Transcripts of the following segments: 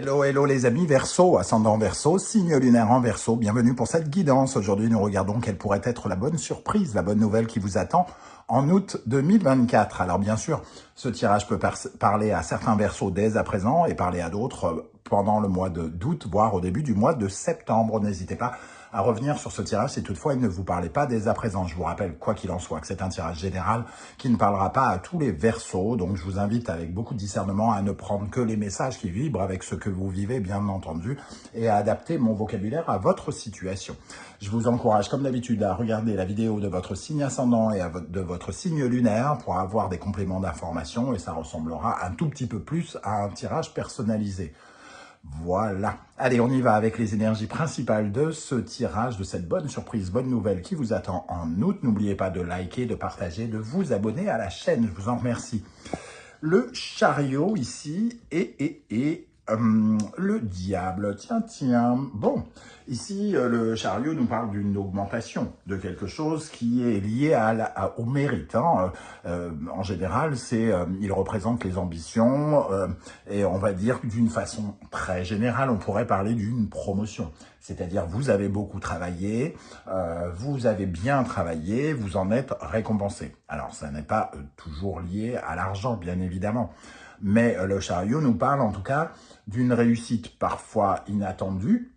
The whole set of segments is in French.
Hello, hello les amis Verseau, ascendant Verseau, signe lunaire en Verseau. Bienvenue pour cette guidance. Aujourd'hui, nous regardons quelle pourrait être la bonne surprise, la bonne nouvelle qui vous attend en août 2024. Alors bien sûr, ce tirage peut parler à certains Verseaux dès à présent et parler à d'autres pendant le mois d'août, voire au début du mois de septembre. N'hésitez pas à revenir sur ce tirage si toutefois il ne vous parlait pas dès à présent. Je vous rappelle, quoi qu'il en soit, que c'est un tirage général qui ne parlera pas à tous les Verseaux. Donc je vous invite avec beaucoup de discernement à ne prendre que les messages qui vibrent avec ce que vous vivez, bien entendu, et à adapter mon vocabulaire à votre situation. Je vous encourage, comme d'habitude, à regarder la vidéo de votre signe ascendant et de votre signe lunaire pour avoir des compléments d'information et ça ressemblera un tout petit peu plus à un tirage personnalisé. Voilà. Allez, on y va avec les énergies principales de ce tirage, de cette bonne surprise, bonne nouvelle qui vous attend en août. N'oubliez pas de liker, de partager, de vous abonner à la chaîne. Je vous en remercie. Le chariot ici et le diable. Tiens. Bon, ici, le chariot nous parle d'une augmentation de quelque chose qui est lié au mérite. En général, il représente les ambitions et on va dire d'une façon très générale, on pourrait parler d'une promotion. C'est-à-dire, vous avez beaucoup travaillé, vous avez bien travaillé, vous en êtes récompensé. Alors, ça n'est pas toujours lié à l'argent, bien évidemment. Mais le chariot nous parle en tout cas d'une réussite parfois inattendue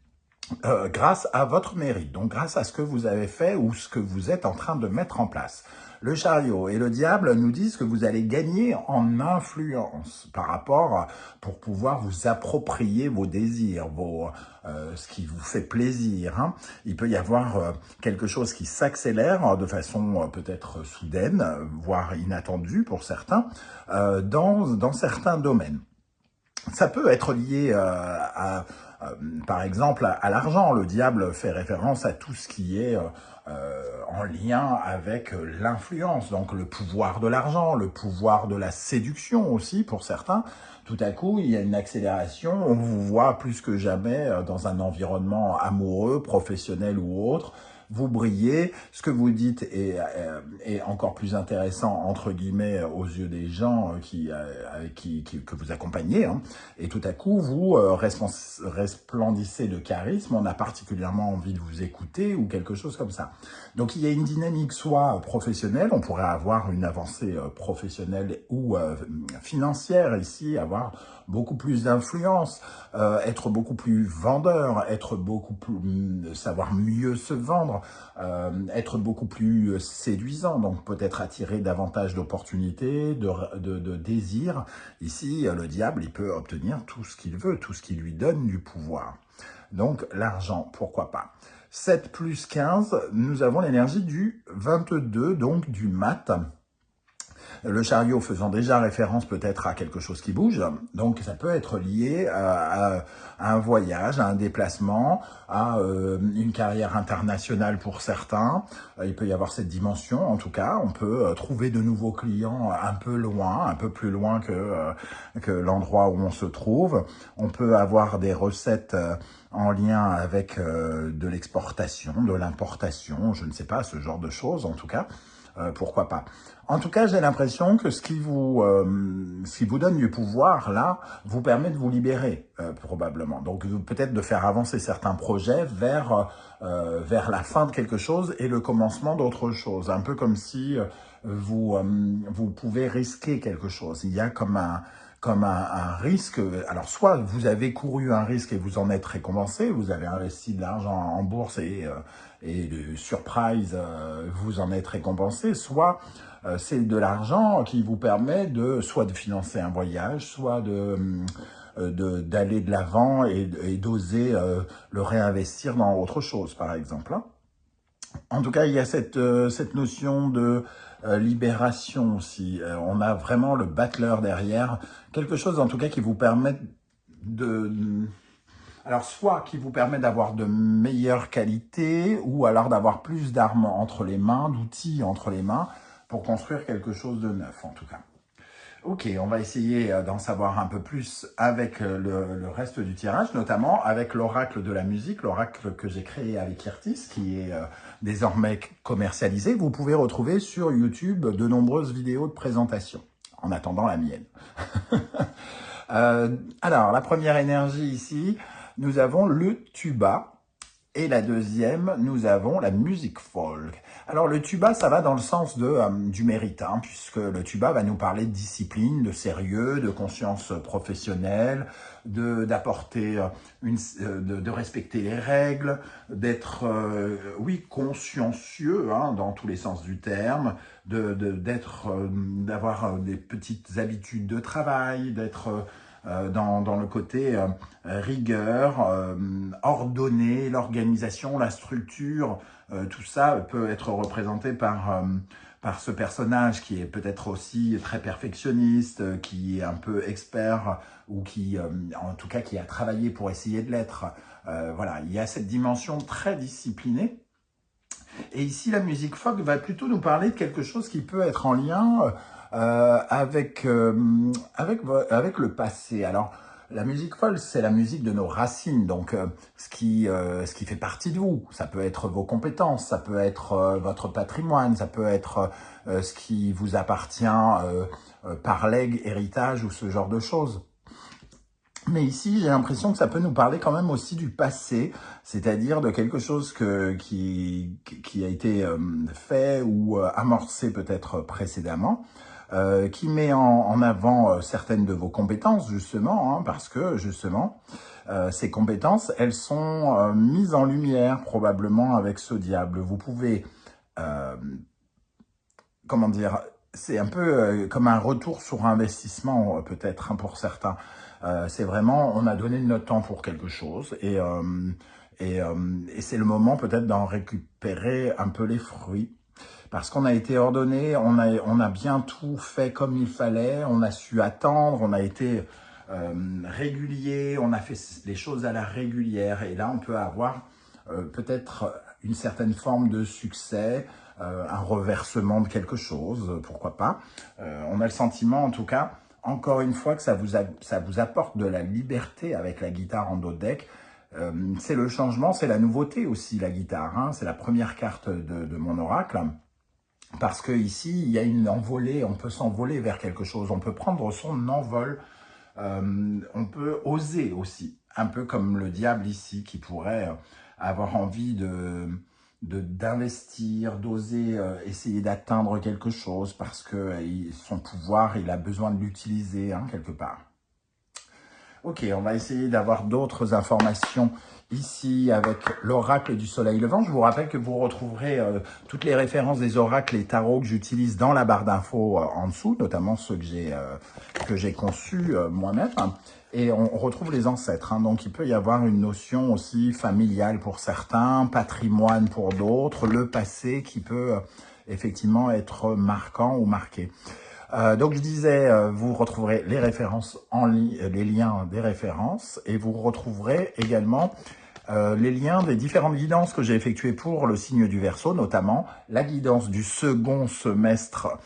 grâce à votre mérite. Donc, grâce à ce que vous avez fait ou ce que vous êtes en train de mettre en place. Le chariot et le diable nous disent que vous allez gagner en influence par rapport pour pouvoir vous approprier vos désirs, ce qui vous fait plaisir. Il peut y avoir quelque chose qui s'accélère de façon peut-être soudaine, voire inattendue pour certains, dans certains domaines. Ça peut être lié par exemple, à l'argent. Le diable fait référence à tout ce qui est en lien avec l'influence, donc le pouvoir de l'argent, le pouvoir de la séduction aussi pour certains. Tout à coup, il y a une accélération, on vous voit plus que jamais dans un environnement amoureux, professionnel ou autre. Vous brillez, ce que vous dites est encore plus intéressant, entre guillemets, aux yeux des gens que vous accompagnez. Et tout à coup, vous resplendissez de charisme, on a particulièrement envie de vous écouter ou quelque chose comme ça. Donc, il y a une dynamique soit professionnelle, on pourrait avoir une avancée professionnelle ou financière ici, avoir beaucoup plus d'influence, être beaucoup plus vendeur, savoir mieux se vendre, être beaucoup plus séduisant, donc peut-être attirer davantage d'opportunités, de désirs. Ici, le diable, il peut obtenir tout ce qu'il veut, tout ce qui lui donne du pouvoir. Donc, l'argent, pourquoi pas. 7 plus 15, nous avons l'énergie du 22, donc du mat. Le chariot faisant déjà référence peut-être à quelque chose qui bouge, donc ça peut être lié à un voyage, à un déplacement, à une carrière internationale pour certains. Il peut y avoir cette dimension, en tout cas, on peut trouver de nouveaux clients un peu loin, un peu plus loin que l'endroit où on se trouve. On peut avoir des recettes en lien avec de l'exportation, de l'importation, je ne sais pas, ce genre de choses en tout cas. Pourquoi pas. En tout cas, j'ai l'impression que ce qui vous donne du pouvoir, là, vous permet de vous libérer, probablement. Donc, peut-être de faire avancer certains projets vers la fin de quelque chose et le commencement d'autre chose. Un peu comme si vous pouvez risquer quelque chose. Il y a comme un risque. Alors, soit vous avez couru un risque et vous en êtes récompensé, vous avez investi de l'argent en bourse et de surprise, vous en êtes récompensé, soit c'est de l'argent qui vous permet soit de financer un voyage, soit d'aller de l'avant et d'oser le réinvestir dans autre chose, par exemple. En tout cas, il y a cette notion de libération aussi. On a vraiment le battleur derrière, quelque chose en tout cas qui vous permet alors, soit qui vous permet d'avoir de meilleures qualités, ou alors d'avoir plus d'armes entre les mains, d'outils entre les mains, pour construire quelque chose de neuf, en tout cas. Ok, on va essayer d'en savoir un peu plus avec le reste du tirage, notamment avec l'oracle de la musique, l'oracle que j'ai créé avec Irtis, qui est désormais commercialisé. Vous pouvez retrouver sur YouTube de nombreuses vidéos de présentation, en attendant la mienne. Alors, la première énergie ici, nous avons le tuba. Et la deuxième, nous avons la musique folk. Alors le tuba, ça va dans le sens du mérite, hein, puisque le tuba va nous parler de discipline, de sérieux, de conscience professionnelle, d'apporter de respecter les règles, d'être, oui, consciencieux, hein, dans tous les sens du terme, d'avoir des petites habitudes de travail, d'être dans le côté rigueur, ordonné, l'organisation, la structure, tout ça peut être représenté par ce personnage qui est peut-être aussi très perfectionniste, qui est un peu expert ou qui, en tout cas, qui a travaillé pour essayer de l'être. Voilà, il y a cette dimension très disciplinée. Et ici, la musique folk va plutôt nous parler de quelque chose qui peut être en lien avec le passé. Alors, la musique folk, c'est la musique de nos racines, donc ce qui fait partie de vous. Ça peut être vos compétences, ça peut être votre patrimoine, ça peut être ce qui vous appartient par legs, héritage ou ce genre de choses. Mais ici, j'ai l'impression que ça peut nous parler quand même aussi du passé, c'est-à-dire de quelque chose qui a été fait ou amorcé peut-être précédemment, qui met en avant certaines de vos compétences, justement, hein, parce que, justement, ces compétences, elles sont mises en lumière, probablement, avec ce diable. Vous pouvez, comment dire, c'est un peu comme un retour sur investissement, peut-être, hein, pour certains. C'est vraiment, on a donné de notre temps pour quelque chose et c'est le moment peut-être d'en récupérer un peu les fruits. Parce qu'on a été ordonné, on a bien tout fait comme il fallait, on a su attendre, on a été régulier, on a fait les choses à la régulière. Et là, on peut avoir peut-être une certaine forme de succès, un reversement de quelque chose, pourquoi pas. On a le sentiment, en tout cas, encore une fois, que ça vous apporte de la liberté avec la guitare en dos de deck. C'est le changement, c'est la nouveauté aussi, la guitare. Hein. C'est la première carte de mon oracle. Parce que ici, il y a une envolée, on peut s'envoler vers quelque chose, on peut prendre son envol, on peut oser aussi, un peu comme le diable ici, qui pourrait avoir envie d'investir, d'oser essayer d'atteindre quelque chose, parce que son pouvoir, il a besoin de l'utiliser, hein, quelque part. Ok, on va essayer d'avoir d'autres informations ici avec l'oracle du soleil levant. Je vous rappelle que vous retrouverez toutes les références des oracles et tarots que j'utilise dans la barre d'infos en dessous, notamment ceux que j'ai conçus moi-même. Et on retrouve les ancêtres, hein. Donc il peut y avoir une notion aussi familiale pour certains, patrimoine pour d'autres, le passé qui peut effectivement être marquant ou marqué. Donc je disais, vous retrouverez les références les liens des références, et vous retrouverez également les liens des différentes guidances que j'ai effectuées pour le signe du Verseau, notamment la guidance du second semestre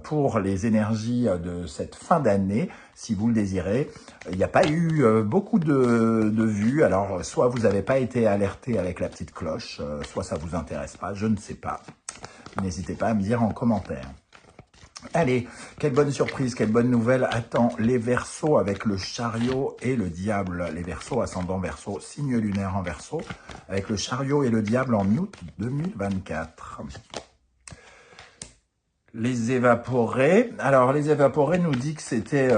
pour les énergies de cette fin d'année, si vous le désirez. Il n'y a pas eu beaucoup de vues, alors soit vous n'avez pas été alerté avec la petite cloche, soit ça vous intéresse pas, je ne sais pas. N'hésitez pas à me dire en commentaire. Allez, quelle bonne surprise, quelle bonne nouvelle attend les Verseaux avec le chariot et le diable. Les Verseaux, ascendant Verseau, signe lunaire en Verseau, avec le chariot et le diable en août 2024. Les évaporés. Alors, les évaporés nous dit que c'était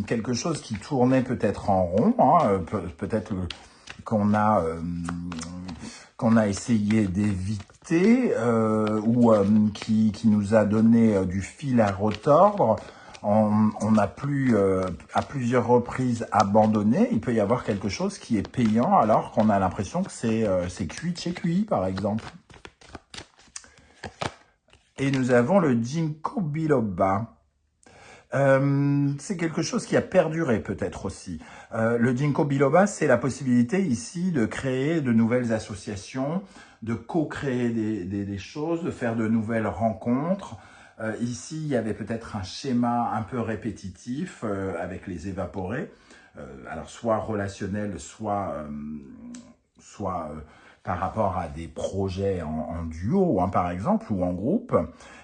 quelque chose qui tournait peut-être en rond, hein, peut-être qu'on a essayé d'éviter ou qui nous a donné du fil à retordre. On a plus à plusieurs reprises abandonné. Il peut y avoir quelque chose qui est payant alors qu'on a l'impression que c'est cuit de chez cuit, par exemple. Et nous avons le Ginkgo biloba. C'est quelque chose qui a perduré peut-être aussi. Le Ginkgo biloba, c'est la possibilité ici de créer de nouvelles associations, de co-créer des choses, de faire de nouvelles rencontres. Ici, il y avait peut-être un schéma un peu répétitif avec les évaporés, alors soit relationnel, soit par rapport à des projets en duo, hein, par exemple, ou en groupe.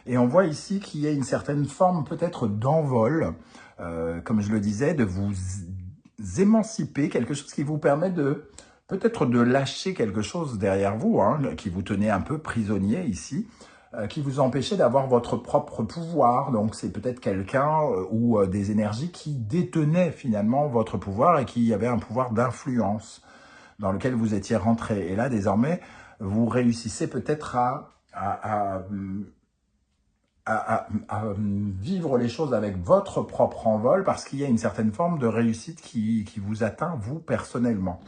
Et on voit ici qu'il y a une certaine forme peut-être d'envol comme je le disais, de vous émanciper, quelque chose qui vous permet de peut-être de lâcher quelque chose derrière vous, hein, qui vous tenait un peu prisonnier ici, qui vous empêchait d'avoir votre propre pouvoir. Donc c'est peut-être quelqu'un ou des énergies qui détenaient finalement votre pouvoir et qui avaient un pouvoir d'influence dans lequel vous étiez rentré. Et là, désormais, vous réussissez peut-être à vivre les choses avec votre propre envol parce qu'il y a une certaine forme de réussite qui vous atteint, vous, personnellement.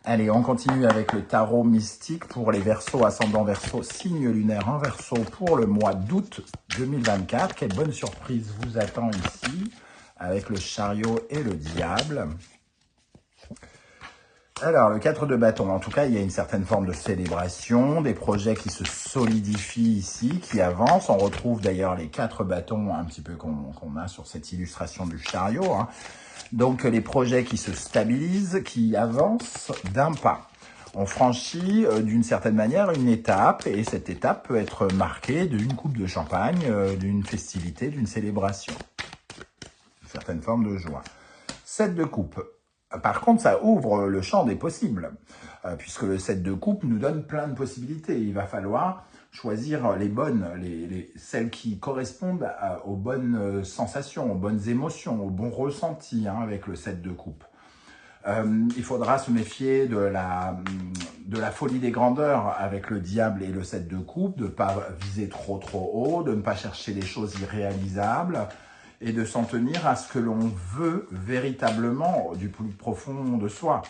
Allez, on continue avec le tarot mystique pour les Verseaux, ascendant Verseau, signe lunaire en Verseau pour le mois d'août 2024. Quelle bonne surprise vous attend ici avec le chariot et le diable. Alors, le 4 de bâton, en tout cas, il y a une certaine forme de célébration, des projets qui se solidifient ici, qui avancent. On retrouve d'ailleurs les 4 bâtons un petit peu qu'on a sur cette illustration du chariot, hein. Donc, les projets qui se stabilisent, qui avancent d'un pas. On franchit d'une certaine manière une étape, et cette étape peut être marquée d'une coupe de champagne, d'une festivité, d'une célébration. Une certaine forme de joie. 7 de coupe. Par contre, ça ouvre le champ des possibles, puisque le 7 de coupe nous donne plein de possibilités. Il va falloir choisir les bonnes, celles qui correspondent aux bonnes sensations, aux bonnes émotions, aux bons ressentis, hein, avec le 7 de coupe. Il faudra se méfier de la folie des grandeurs avec le diable et le 7 de coupe, de ne pas viser trop haut, de ne pas chercher des choses irréalisables, et de s'en tenir à ce que l'on veut véritablement du plus profond de soi.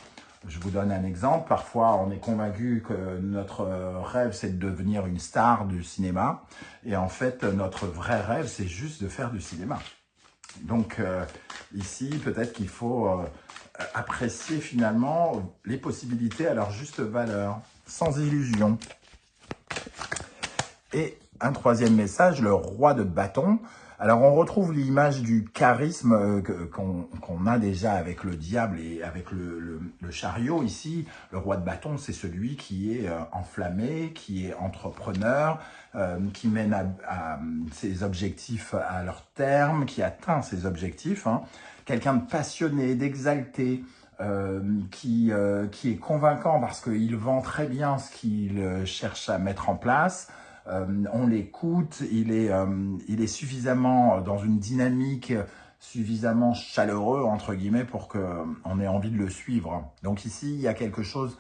Je vous donne un exemple. Parfois, on est convaincu que notre rêve, c'est de devenir une star du cinéma. Et en fait, notre vrai rêve, c'est juste de faire du cinéma. Donc, ici, peut-être qu'il faut apprécier finalement les possibilités à leur juste valeur, sans illusion. Et un troisième message, le roi de bâton. Alors, on retrouve l'image du charisme qu'on a déjà avec le diable et avec le chariot ici. Le roi de bâton, c'est celui qui est enflammé, qui est entrepreneur, qui mène à ses objectifs à leur terme, qui atteint ses objectifs, hein. Quelqu'un de passionné, d'exalté, qui est convaincant parce qu'il vend très bien ce qu'il cherche à mettre en place. On l'écoute, il est suffisamment dans une dynamique, suffisamment chaleureux, entre guillemets, pour qu'on ait envie de le suivre. Donc ici, il y a quelque chose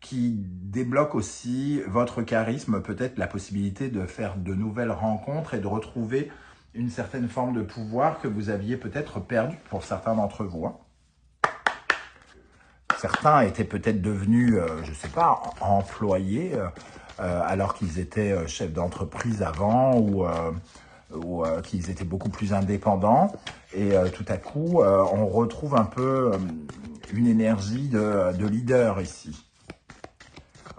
qui débloque aussi votre charisme, peut-être la possibilité de faire de nouvelles rencontres et de retrouver une certaine forme de pouvoir que vous aviez peut-être perdu pour certains d'entre vous, hein. Certains étaient peut-être devenus, je ne sais pas, employés, alors qu'ils étaient chefs d'entreprise avant ou qu'ils étaient beaucoup plus indépendants. Et tout à coup, on retrouve un peu une énergie de leader ici.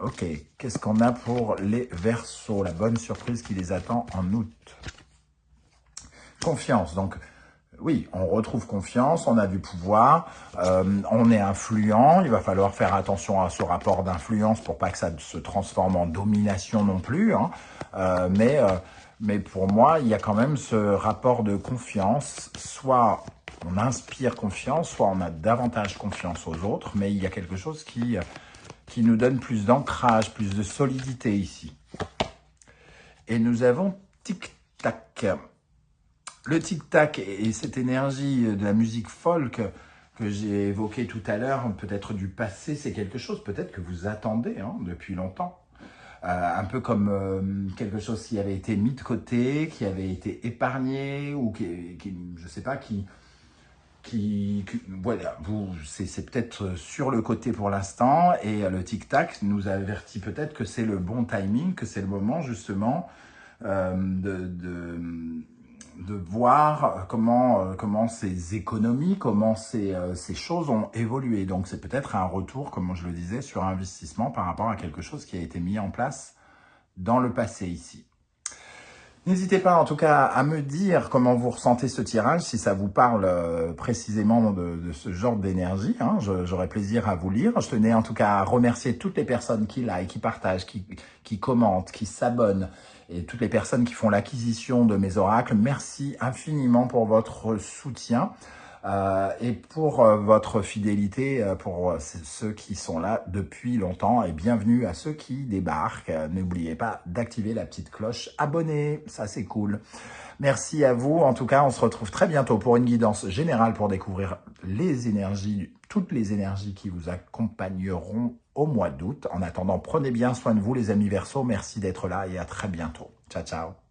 Ok, qu'est-ce qu'on a pour les Verseaux? La bonne surprise qui les attend en août. Confiance, donc... Oui, on retrouve confiance, on a du pouvoir, on est influent, il va falloir faire attention à ce rapport d'influence pour pas que ça se transforme en domination non plus, hein. Mais pour moi, il y a quand même ce rapport de confiance, soit on inspire confiance, soit on a davantage confiance aux autres, mais il y a quelque chose qui nous donne plus d'ancrage, plus de solidité ici. Et nous avons tic-tac. Le tic-tac et cette énergie de la musique folk que j'ai évoquée tout à l'heure, peut-être du passé, c'est quelque chose peut-être que vous attendez, hein, depuis longtemps. Un peu comme quelque chose qui avait été mis de côté, qui avait été épargné, ou qui je sais pas, voilà, c'est peut-être sur le côté pour l'instant, et le tic-tac nous avertit peut-être que c'est le bon timing, que c'est le moment justement de voir comment ces économies, comment ces choses ont évolué. Donc c'est peut-être un retour, comme je le disais, sur investissement par rapport à quelque chose qui a été mis en place dans le passé ici. N'hésitez pas en tout cas à me dire comment vous ressentez ce tirage, si ça vous parle précisément de ce genre d'énergie, hein. J'aurai plaisir à vous lire. Je tenais en tout cas à remercier toutes les personnes qui like, qui partagent, qui commentent, qui s'abonnent et toutes les personnes qui font l'acquisition de mes oracles, merci infiniment pour votre soutien. Et pour votre fidélité, pour ceux qui sont là depuis longtemps, et bienvenue à ceux qui débarquent. N'oubliez pas d'activer la petite cloche abonnée, ça c'est cool. Merci à vous, en tout cas on se retrouve très bientôt pour une guidance générale pour découvrir les énergies, toutes les énergies qui vous accompagneront au mois d'août. En attendant, prenez bien soin de vous les amis Verseaux, merci d'être là et à très bientôt. Ciao ciao.